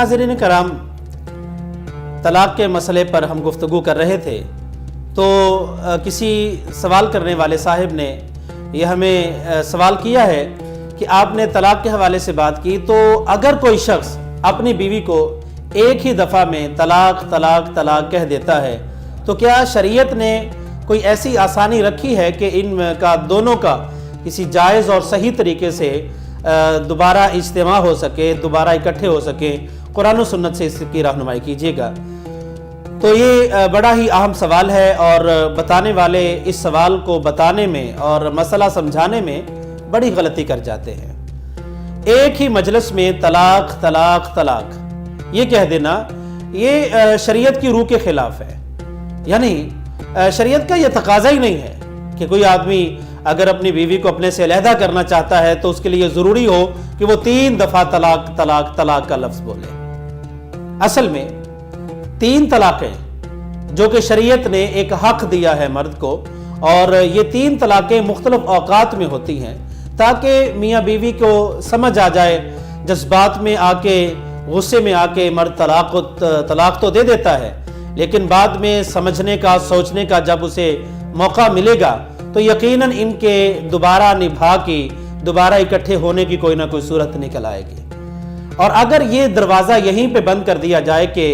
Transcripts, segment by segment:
ناظرین کرام، طلاق کے مسئلے پر ہم گفتگو کر رہے تھے تو کسی سوال کرنے والے صاحب نے یہ ہمیں سوال کیا ہے کہ آپ نے طلاق کے حوالے سے بات کی، تو اگر کوئی شخص اپنی بیوی کو ایک ہی دفعہ میں طلاق طلاق طلاق کہہ دیتا ہے تو کیا شریعت نے کوئی ایسی آسانی رکھی ہے کہ ان کا دونوں کا کسی جائز اور صحیح طریقے سے دوبارہ اجتماع ہو سکے، دوبارہ اکٹھے ہو سکیں؟ قرآن و سنت سے اس کی رہنمائی کیجیے گا۔ تو یہ بڑا ہی اہم سوال ہے اور بتانے والے اس سوال کو بتانے میں اور مسئلہ سمجھانے میں بڑی غلطی کر جاتے ہیں۔ ایک ہی مجلس میں طلاق طلاق طلاق یہ کہہ دینا یہ شریعت کی روح کے خلاف ہے، یعنی شریعت کا یہ تقاضا ہی نہیں ہے کہ کوئی آدمی اگر اپنی بیوی کو اپنے سے علیحدہ کرنا چاہتا ہے تو اس کے لیے ضروری ہو کہ وہ 3 دفعہ طلاق طلاق طلاق کا لفظ بولے۔ اصل میں 3 طلاقیں جو کہ شریعت نے ایک حق دیا ہے مرد کو، اور یہ 3 طلاقیں مختلف اوقات میں ہوتی ہیں تاکہ میاں بیوی کو سمجھ آ جائے۔ جذبات میں آ کے، غصے میں آ کے مرد طلاق تو دے دیتا ہے، لیکن بعد میں سمجھنے کا، سوچنے کا جب اسے موقع ملے گا تو یقیناً ان کے دوبارہ نبھا کی، دوبارہ اکٹھے ہونے کی کوئی نہ کوئی صورت نکل آئے گی۔ اور اگر یہ دروازہ یہیں پہ بند کر دیا جائے کہ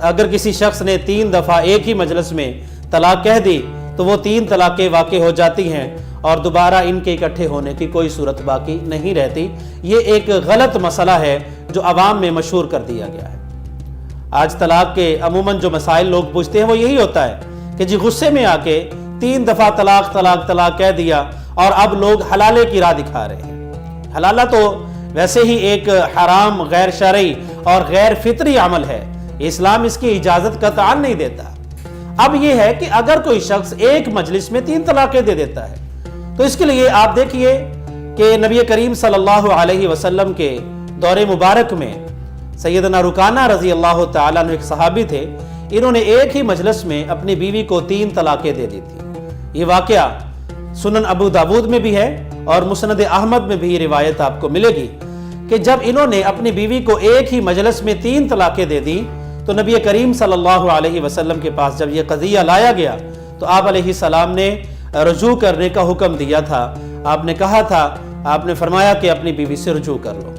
اگر کسی شخص نے 3 دفعہ ایک ہی مجلس میں طلاق کہہ دی تو وہ 3 طلاقیں واقع ہو جاتی ہیں اور دوبارہ ان کے اکٹھے ہونے کی کوئی صورت باقی نہیں رہتی، یہ ایک غلط مسئلہ ہے جو عوام میں مشہور کر دیا گیا ہے۔ آج طلاق کے عموماً جو مسائل لوگ پوچھتے ہیں وہ یہی ہوتا ہے کہ جی غصے میں آ کے 3 دفعہ طلاق طلاق طلاق کہہ دیا اور اب لوگ حلالے کی راہ دکھا رہے ہیں۔ حلالہ تو ویسے ہی ایک حرام، غیر شرعی اور غیر فطری عمل ہے، اسلام اس کی اجازت قطعاً نہیں دیتا۔ اب یہ ہے کہ اگر کوئی شخص ایک مجلس میں 3 طلاقیں دے دیتا ہے تو اس کے لیے آپ دیکھیے کہ نبی کریم صلی اللہ علیہ وسلم کے دور مبارک میں سیدنا رکانہ رضی اللہ تعالیٰ عنہ ایک صحابی تھے، انہوں نے ایک ہی مجلس میں اپنی بیوی کو 3 طلاقیں دے دی تھی۔ یہ واقعہ سنن ابو داود میں بھی ہے اور مسند احمد میں بھی یہ روایت آپ کو ملے گی کہ جب انہوں نے اپنی بیوی کو ایک ہی مجلس میں 3 طلاقیں دے دی تو نبی کریم صلی اللہ علیہ وسلم کے پاس جب یہ قضیہ لایا گیا تو آپ علیہ السلام نے رجوع کرنے کا حکم دیا تھا۔ آپ نے کہا تھا، آپ نے فرمایا کہ اپنی بیوی سے رجوع کر لو،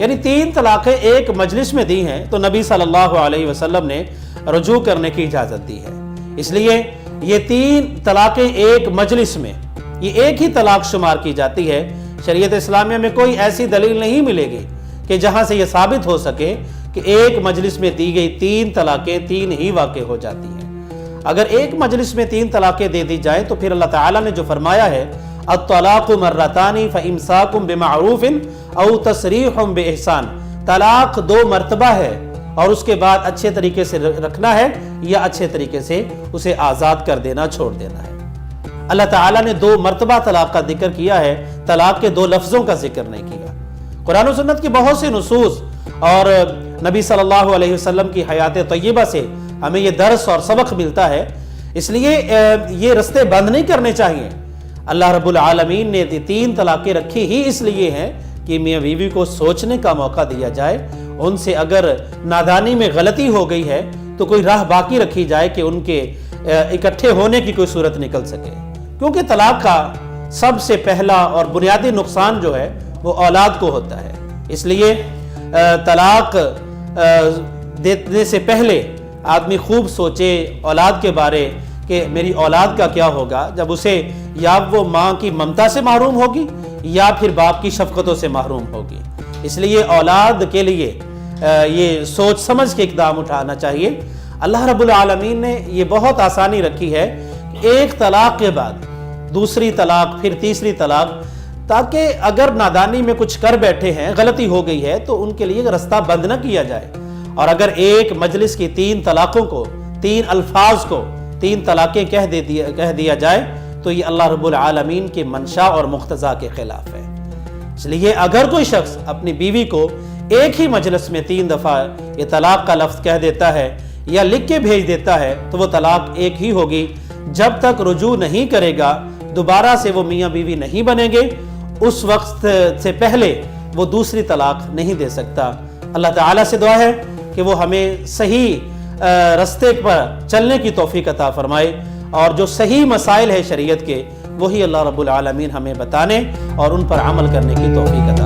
یعنی 3 طلاقیں ایک مجلس میں دی ہیں تو نبی صلی اللہ علیہ وسلم نے رجوع کرنے کی اجازت دی ہے۔ اس لیے یہ 3 طلاقیں ایک مجلس میں، یہ ایک ہی طلاق شمار کی جاتی ہے۔ شریعت اسلامیہ میں کوئی ایسی دلیل نہیں ملے گی کہ جہاں سے یہ ثابت ہو سکے کہ ایک مجلس میں دی گئی 3 طلاقیں 3 ہی واقع ہو جاتی ہیں۔ اگر ایک مجلس میں 3 طلاقیں دے دی جائیں تو پھر اللہ تعالیٰ نے جو فرمایا ہے الطلاق مرتان فامساک بمعروف او تسریح باحسان، طلاق 2 مرتبہ ہے اور اس کے بعد اچھے طریقے سے رکھنا ہے یا اچھے طریقے سے اسے آزاد کر دینا، چھوڑ دینا ہے۔ اللہ تعالیٰ نے 2 مرتبہ طلاق کا ذکر کیا ہے، طلاق کے 2 لفظوں کا ذکر نہیں کیا۔ قرآن و سنت کی بہت سی نصوص اور نبی صلی اللہ علیہ وسلم کی حیات طیبہ سے ہمیں یہ درس اور سبق ملتا ہے، اس لیے یہ رستے بند نہیں کرنے چاہیے۔ اللہ رب العالمین نے 3 طلاقیں رکھی ہی اس لیے ہیں کہ میاں بیوی کو سوچنے کا موقع دیا جائے، ان سے اگر نادانی میں غلطی ہو گئی ہے تو کوئی راہ باقی رکھی جائے کہ ان کے اکٹھے ہونے کی کوئی صورت نکل سکے، کیونکہ طلاق کا سب سے پہلا اور بنیادی نقصان جو ہے وہ اولاد کو ہوتا ہے۔ اس لیے طلاق دینے سے پہلے آدمی خوب سوچے اولاد کے بارے کہ میری اولاد کا کیا ہوگا جب اسے یا وہ ماں کی ممتا سے محروم ہوگی یا پھر باپ کی شفقتوں سے محروم ہوگی۔ اس لیے اولاد کے لیے یہ سوچ سمجھ کے اقدام اٹھانا چاہیے۔ اللہ رب العالمین نے یہ بہت آسانی رکھی ہے کہ ایک طلاق کے بعد دوسری طلاق، پھر تیسری طلاق، تاکہ اگر نادانی میں کچھ کر بیٹھے ہیں، غلطی ہو گئی ہے تو ان کے لیے رستہ بند نہ کیا جائے۔ اور اگر ایک مجلس کی 3 طلاقوں کو، 3 الفاظ کو 3 طلاقیں کہہ دیا جائے تو یہ اللہ رب العالمین کے منشا اور مقتضا کے خلاف ہے۔ اس لیے اگر کوئی شخص اپنی بیوی کو ایک ہی مجلس میں 3 دفعہ یہ طلاق کا لفظ کہہ دیتا ہے یا لکھ کے بھیج دیتا ہے تو وہ طلاق ایک ہی ہوگی۔ جب تک رجوع نہیں کرے گا، دوبارہ سے وہ میاں بیوی نہیں بنیں گے، اس وقت سے پہلے وہ دوسری طلاق نہیں دے سکتا۔ اللہ تعالیٰ سے دعا ہے کہ وہ ہمیں صحیح رستے پر چلنے کی توفیق عطا فرمائے، اور جو صحیح مسائل ہے شریعت کے وہی اللہ رب العالمین ہمیں بتانے اور ان پر عمل کرنے کی توفیق عطا